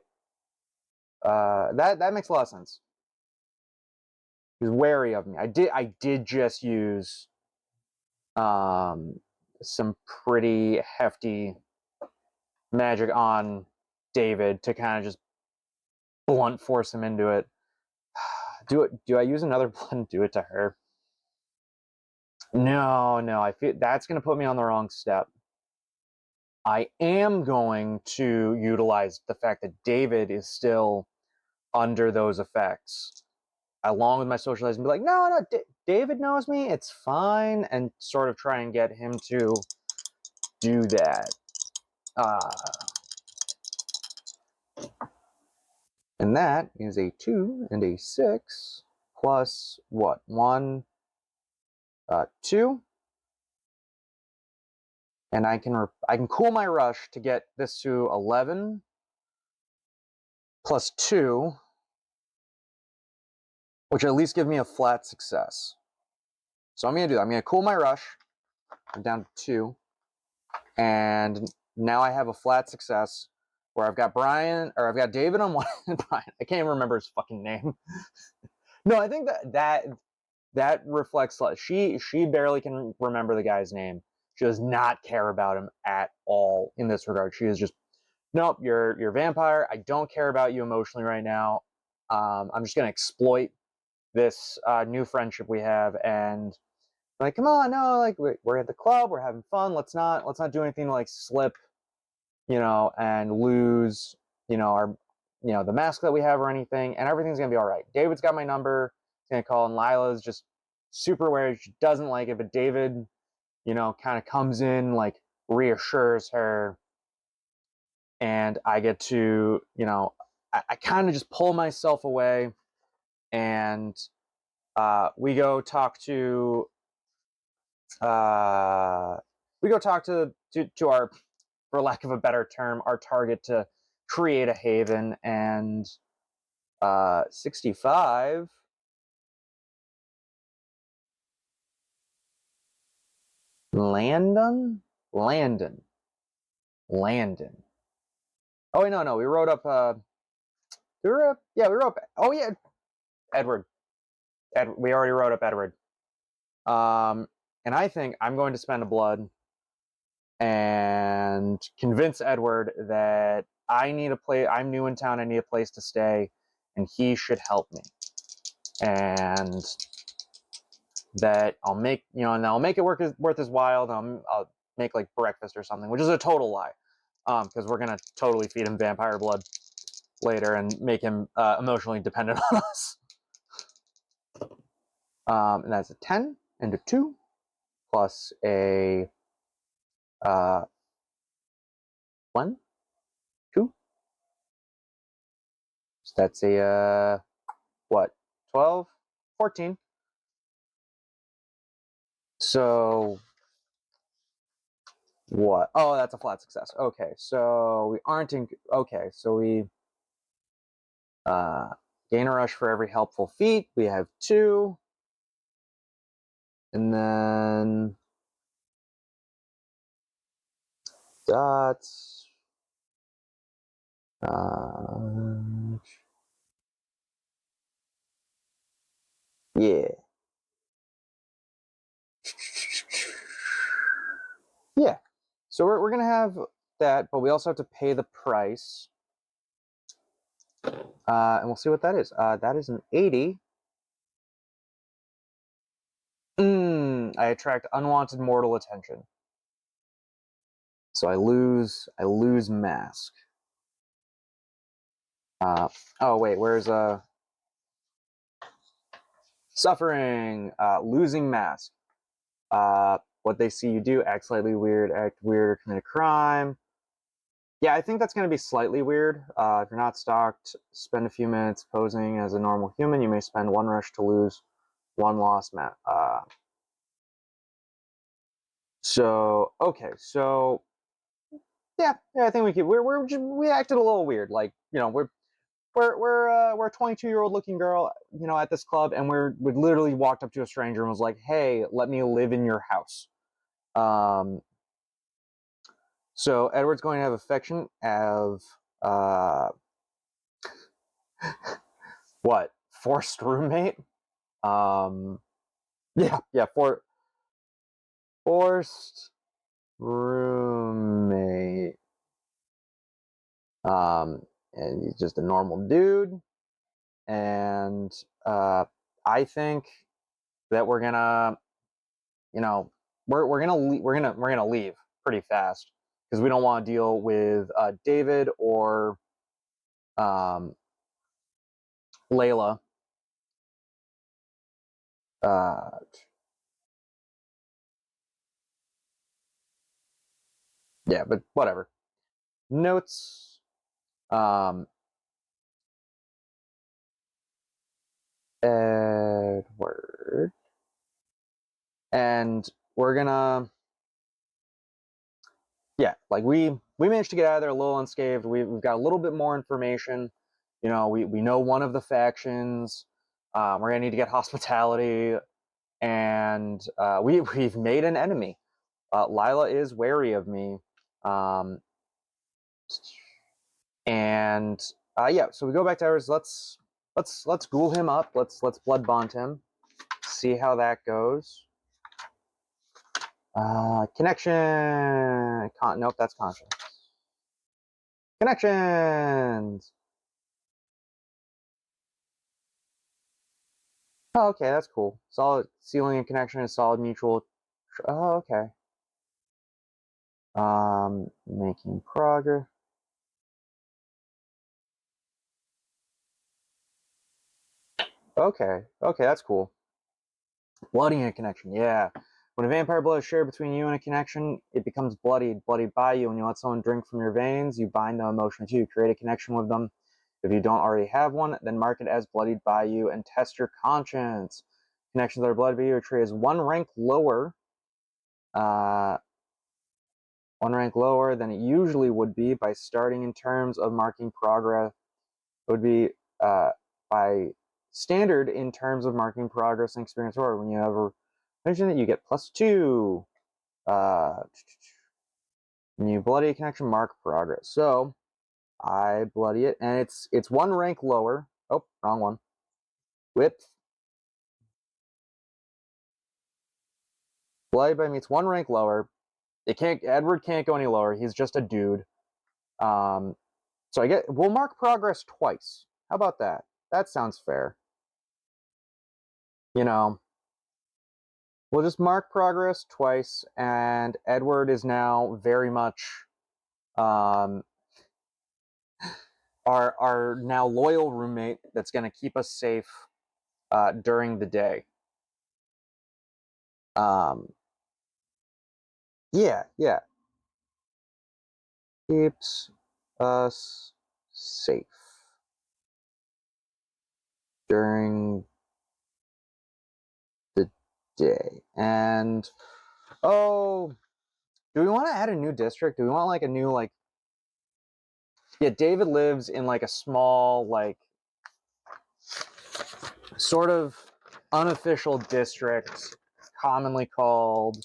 Speaker 1: That makes a lot of sense. He's wary of me. I did just use some pretty hefty magic on David to kind of just blunt force him into it. Do I use another blood and do it to her? No, I feel that's going to put me on the wrong step. I am going to utilize the fact that David is still under those effects, along with my socializing, be like, no, David knows me, it's fine, and sort of try and get him to do that. And that is a 2 and a 6 plus what? 1, 2. And I can cool my rush to get this to 11 plus 2, which at least give me a flat success. So I'm going to do that. I'm going to cool my rush. I'm down to 2. And now I have a flat success where I've got David on one and Brian. I can't even remember his fucking name. No, I think that reflects she barely can remember the guy's name. She does not care about him at all in this regard. She is just, nope, you're a vampire. I don't care about you emotionally right now. I'm just gonna exploit this new friendship we have, and like, come on, no, like we're at the club, we're having fun. Let's not do anything to like slip, and lose, our, the mask that we have or anything, and everything's gonna be all right. David's got my number. He's gonna call, and Lila's just super aware. She doesn't like it, but David, kind of comes in, like reassures her, and I get to, I kind of just pull myself away, and we go talk to our, for lack of a better term, our target to create a haven. And 65. Landon. Oh wait, no, we wrote up. We wrote up. Oh yeah, Edward. We already wrote up Edward. And I think I'm going to spend a blood and convince Edward that I'm new in town, I need a place to stay, and he should help me. And that I'll make, and I'll make it worth his while. I'll make like breakfast or something, which is a total lie, because we're gonna totally feed him vampire blood later and make him emotionally dependent on us. And that's a 10 and a 2 plus a 1, 2. So that's a what? 12, 14. So what? Oh, that's a flat success. Okay, so we aren't in. Okay, so we gain a rush for every helpful feat. We have 2, and then dots. Yeah. Yeah. So we're gonna have that, but we also have to pay the price. And we'll see what that is. That is an 80. I attract unwanted mortal attention. So I lose mask. Oh wait, where's suffering? Losing mask. What they see you do, act slightly weird, act weird, or commit a crime. Yeah, I think that's going to be slightly weird. If you're not stalked, spend a few minutes posing as a normal human. You may spend 1 rush to lose 1 lost mask. So okay, so yeah, I think we could. We acted a little weird, like we're a 22-year-old looking girl, at this club, and we literally walked up to a stranger and was like, "Hey, let me live in your house." So Edward's going to have affection of What? Forced roommate? Yeah, forced roommate. And he's just a normal dude. And I think that we're gonna, we're gonna leave pretty fast because we don't want to deal with David or Layla. Yeah, but whatever. Notes. Edward. And we're gonna, yeah, like we managed to get out of there a little unscathed. We've got a little bit more information. We know one of the factions. We're gonna need to get hospitality, and we've made an enemy. Lila is wary of me, and yeah. So we go back to ours. Let's ghoul him up. Let's blood bond him. See how that goes. Connection. Nope, that's conscience. Connections. Oh, okay, that's cool. Solid sealing and connection is solid mutual. Oh, okay. Making progress. Okay, that's cool. Blooding a connection, yeah. When a vampire blood is shared between you and a connection, it becomes bloodied by you. When you let someone drink from your veins, you bind them emotionally too. Create a connection with them. If you don't already have one, then mark it as bloodied by you and test your conscience. Connections that are bloodied by you are treated as one rank lower. One rank lower than it usually would be by starting in terms of marking progress. It would be by standard in terms of marking progress and experience order. When you have a mention that you get +2. When you bloody a connection, mark progress. So I bloody it, and it's one rank lower. Oh, wrong one. Width. Bloody by me, it's one rank lower. Edward can't go any lower. He's just a dude. So we'll mark progress twice. How about that? That sounds fair. We'll just mark progress twice, and Edward is now very much our now loyal roommate that's going to keep us safe during the day. Yeah. Keeps us safe during the day. And do we want to add a new district? Do we want like a new yeah, David lives in like a small sort of unofficial district commonly called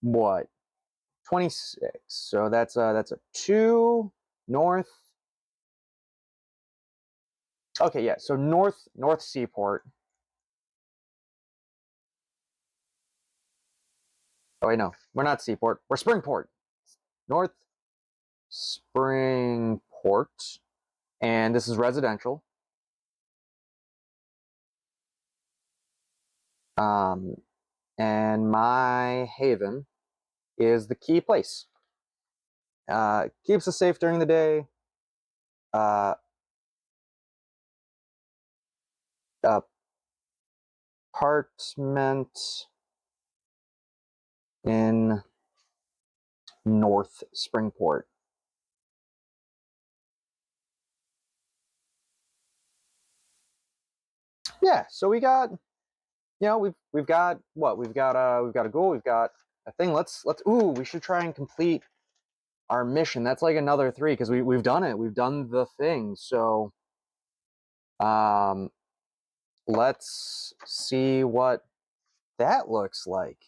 Speaker 1: what? 26. So that's a 2 north. Okay, yeah. So north Seaport. Oh wait, no, we're not Seaport. We're Springport. North Springport, and this is residential. And my haven is the key place. Keeps us safe during the day. Apartment in North Springport. Yeah, so we got, we've got what? We've got a goal, we've got a thing. We should try and complete our mission. That's like another 3 because we've done it. We've done the thing. So let's see what that looks like.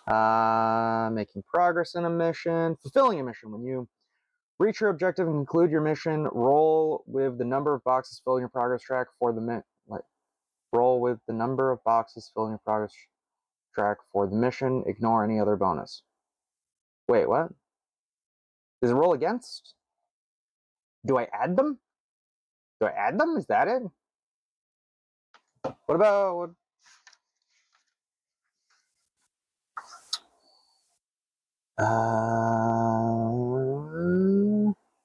Speaker 1: Making progress in a mission, fulfilling a mission. When you Reach your objective and conclude your mission. Roll with the number of boxes filled in your progress track for the roll with the number of boxes filled in your progress track for the mission. Ignore any other bonus. Wait, what? Does it roll against? Do I add them? Do I add them? Is that it? What about what?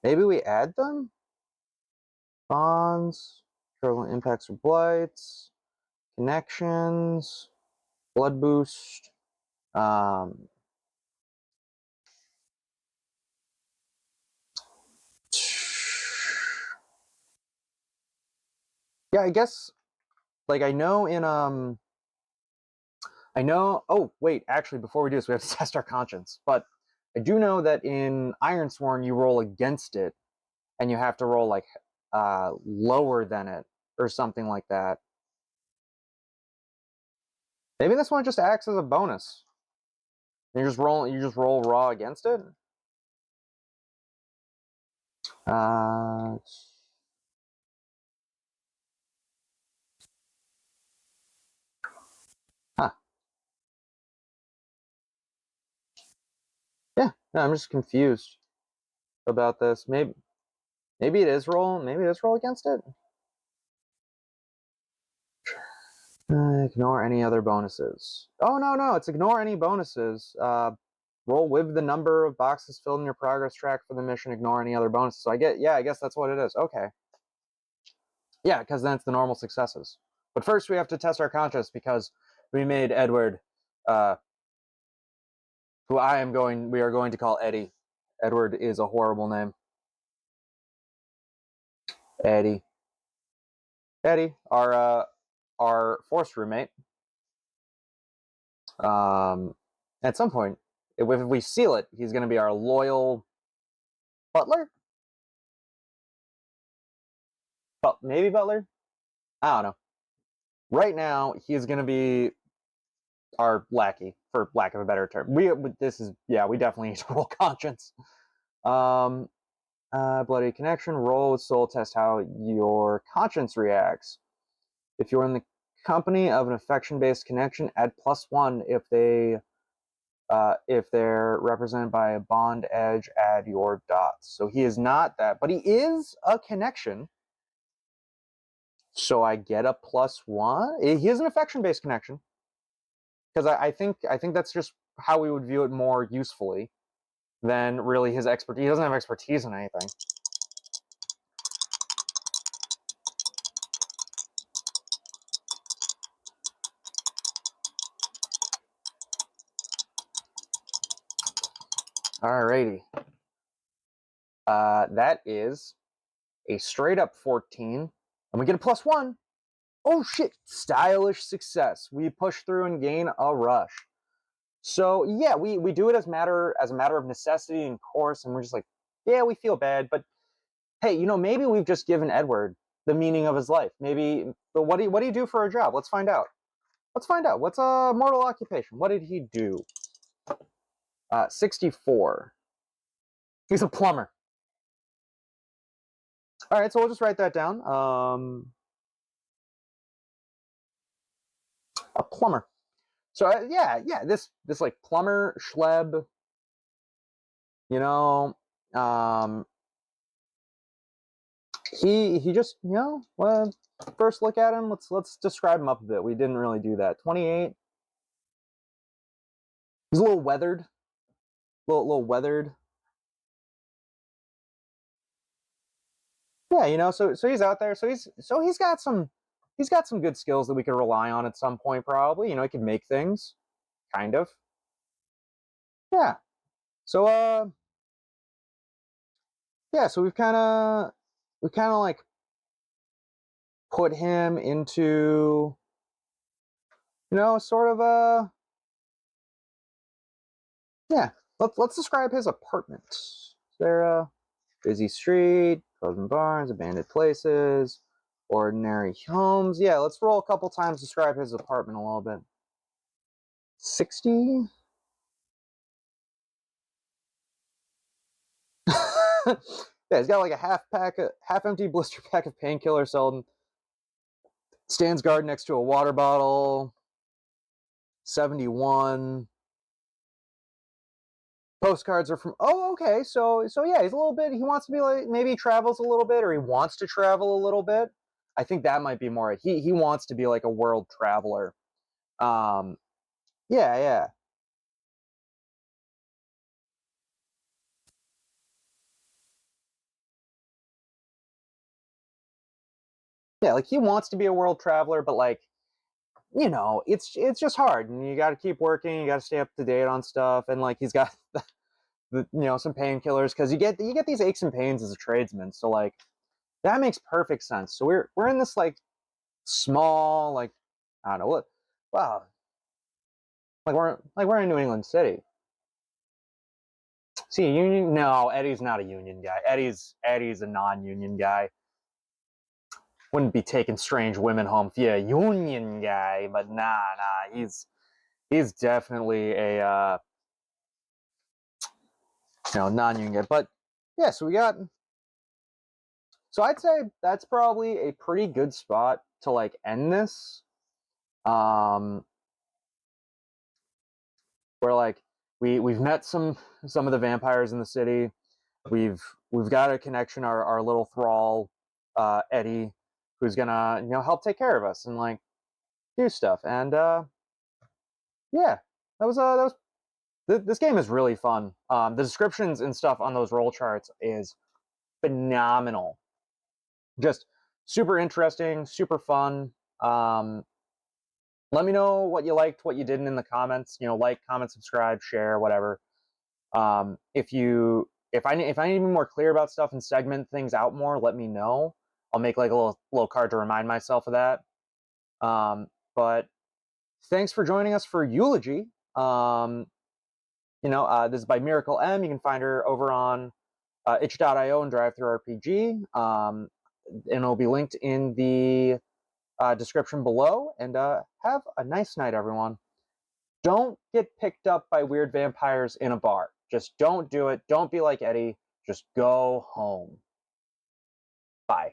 Speaker 1: Maybe we add them? Bonds, turbulent impacts or blights, connections, blood boost. Yeah, I guess, like, I know in, oh, wait, actually, before we do this, we have to test our conscience. But I do know that in Ironsworn, you roll against it, and you have to roll, like, lower than it, or something like that. Maybe this one just acts as a bonus. You just roll raw against it. Huh. Yeah, no, I'm just confused about this. Maybe it is roll. Maybe it is roll against it. Ignore any other bonuses. Oh no, it's ignore any bonuses. Roll with the number of boxes filled in your progress track for the mission. Ignore any other bonuses. So I guess that's what it is. Okay. Yeah, because then it's the normal successes. But first we have to test our conscience because we made Edward, who we are going to call Eddie. Edward is a horrible name. Eddie, our forced roommate. At some point, if we seal it, he's going to be our loyal butler. But maybe butler. I don't know. Right now, he's going to be our lackey, for lack of a better term. We definitely need to roll conscience. Bloody connection. Roll with soul. Test how your conscience reacts. If you're in the company of an affection-based connection, add +1 if they're represented by a bond edge, add your dots. So he is not that, but he is a connection. So I get a +1. He is an affection-based connection. Because I think that's just how we would view it more usefully than really his expertise. He doesn't have expertise in anything. Alrighty. That is a straight up 14. And we get a +1. Oh shit! Stylish success. We push through and gain a rush. So yeah, we do it as a matter of necessity and course, and we're just like, yeah, we feel bad, but hey, maybe we've just given Edward the meaning of his life. Maybe, but what do you do for a job? Let's find out. What's a mortal occupation? What did he do? 64. He's a plumber. All right, so we'll just write that down. A plumber. So yeah, this like plumber schleb. He just well, first look at him. Let's describe him up a bit. We didn't really do that. 28. He's a little weathered. Little weathered. Yeah, so he's out there. So he's got some good skills that we could rely on at some point, probably. He can make things, kind of. Yeah. So so we've kind of like put him into sort of a let's describe his apartment. Is there a busy street, closing barns, abandoned places, ordinary homes? Yeah, let's roll a couple times, describe his apartment a little bit. 60. Yeah, he's got like a half empty blister pack of painkiller Seldon. Stands guard next to a water bottle. 71. Postcards are from, oh, okay, so yeah, he's a little bit, he wants to be like, maybe he travels a little bit, or he wants to travel a little bit. I think that might be more it. He wants to be like a world traveler. Yeah, yeah. Yeah, like he wants to be a world traveler, but like, you know, it's just hard, and you got to keep working, you got to stay up to date on stuff, and like he's got the you know, some painkillers, because you get these aches and pains as a tradesman, so like that makes perfect sense. So we're in this like small, like, I don't know what, wow, like we're in New England City. See, union? No, Eddie's not a union guy. Eddie's a non-union guy. Wouldn't be taking strange women home if you're a union guy, but nah, he's definitely a you know, non-union guy. But yeah, so we got, so I'd say that's probably a pretty good spot to like end this. Um, where like we've met some of the vampires in the city. We've got a connection, our little thrall, Eddie, who's gonna, you know, help take care of us and like do stuff. And yeah, that was this game is really fun. The descriptions and stuff on those roll charts is phenomenal. Just super interesting, super fun. Let me know what you liked, what you didn't in the comments. You know, like, comment, subscribe, share, whatever. If I need to be more clear about stuff and segment things out more, let me know. I'll make like a little card to remind myself of that. But thanks for joining us for Eulogy. You know, this is by Miracle M. You can find her over on itch.io and DriveThruRPG. And it'll be linked in the description below. And have a nice night, everyone. Don't get picked up by weird vampires in a bar. Just don't do it. Don't be like Eddie. Just go home. Bye.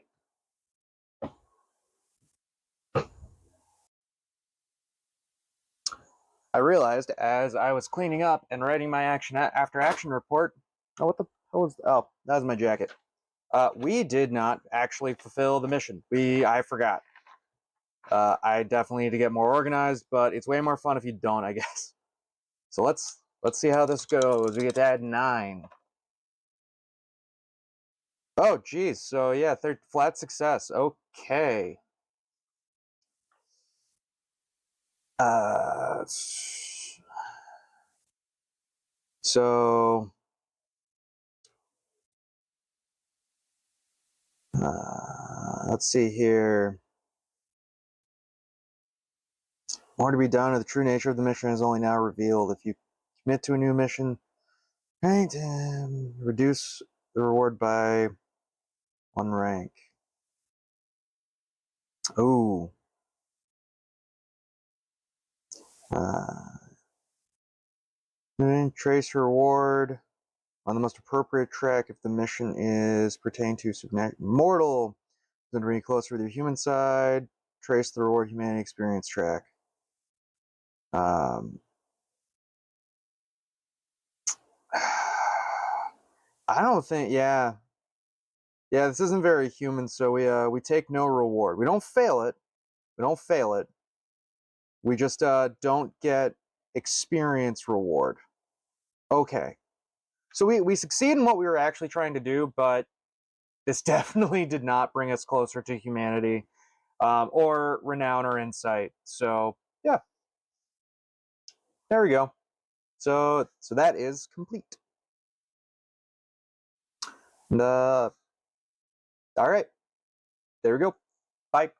Speaker 1: I realized as I was cleaning up and writing my after action report. Oh, what the hell was? Oh, that was my jacket. We did not actually fulfill the mission. I forgot. I definitely need to get more organized, but it's way more fun if you don't, I guess. So let's see how this goes. We get to add 9. Oh, geez. So yeah, third flat success. Okay. So let's see here. More to be done, or the true nature of the mission is only now revealed. If you commit to a new mission, right, reduce the reward by 1 rank. Ooh. Trace reward on the most appropriate track if the mission is pertaining to mortal. Then bring you closer with your human side. Trace the reward humanity experience track. I don't think, yeah, this isn't very human. So we take no reward. We don't fail it. We just don't get experience reward. Okay, so we succeed in what we were actually trying to do, but this definitely did not bring us closer to humanity, or renown or insight. So yeah, there we go. So that is complete. And all right, there we go. Bye.